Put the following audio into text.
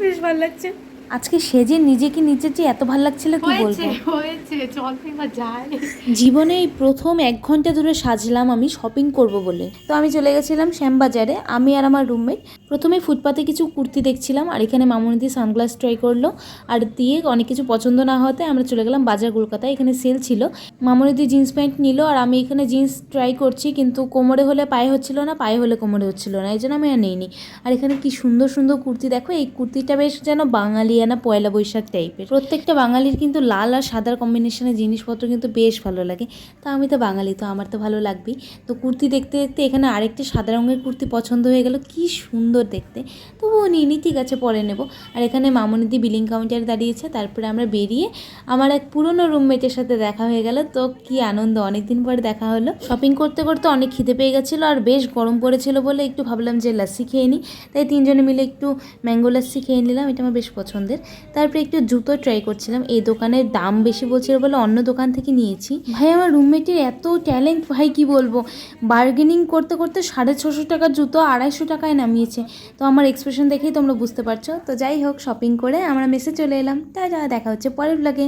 বেশ ভালো লাগছে। আজকে সেজে নিজেকে নিজের যে এত ভালো লাগছিল কি বলবো। হয়েছে চল এবার যাই। জীবনে এই প্রথম 1 ঘন্টা ধরে সাজলাম আমি শপিং করব বলে। তো আমি চলে গেছিলাম শ্যামবাজারে, আমি আর আমার রুমমেট। প্রথমে ফুটপাতে কিছু কুর্তি দেখছিলাম, আর এখানে মামুনিদি সানগ্লাস ট্রাই করলো, আর দিয়ে অনেক কিছু পছন্দ না হতে আমরা চলে গেলাম বাজার কলকাতায়। এখানে সেল ছিল, মামুনিদি জিন্স প্যান্ট নিল, আর আমি এখানে জিন্স ট্রাই করছি, কিন্তু কোমরে হলে পায়ে হচ্ছিল না, পায়ে হলে কোমরে হচ্ছিল না, এই জন্য আমি আর নিইনি। আর এখানে কি সুন্দর সুন্দর কুর্তি দেখো, এই কুর্তিটা বেশ যেন বাঙালিয়ানা পয়লা বৈশাখ টাইপের। প্রত্যেকটা বাঙালির কিন্তু লাল আর সাদার কম্বিনেশনের জিনিসপত্র কিন্তু বেশ ভালো লাগে। তো আমি তো বাঙালি, তো আমার তো ভালো লাগবেই। তো কুর্তি দেখতে দেখতে এখানে আরেকটি সাদা রঙের কুর্তি পছন্দ হয়ে গেল, কি সুন্দর দেখতে। তবুও নিইনি, ঠিক আছে পরে নেব। আর এখানে মামুনিদি বিলিং কাউন্টারে দাঁড়িয়েছে। তারপরে আমরা বেরিয়ে আমার এক পুরনো রুমমেটের সাথে দেখা হয়ে গেল। তো কি আনন্দ, অনেকদিন পরে দেখা হলো। শপিং করতে করতে অনেক খিদে পেয়ে গেছিলো, আর বেশ গরম পড়েছিল বলে একটু ভাবলাম যে লাস্সি খেয়ে নিই। তাই তিনজনে মিলে একটু ম্যাঙ্গো লাস্সি খেয়ে নিলাম, এটা আমার বেশ পছন্দের। তারপরে একটু জুতো ট্রাই করছিলাম, এই দোকানের দাম বেশি বলছিল বলে অন্য দোকান থেকে নিয়েছি। ভাই আমার রুমমেটের এত ট্যালেন্ট, ভাই কি বলবো, বার্গেনিং করতে করতে 650 টাকার জুতো 250 টাকায় নামিয়েছে। তো আমার এক্সপ্রেশন দেখেই তোমরা বুঝতে পারছো। তো যাই হোক, শপিং করে আমরা মেসে চলে এলাম। টাটা, দেখা হচ্ছে পরের ব্লগে।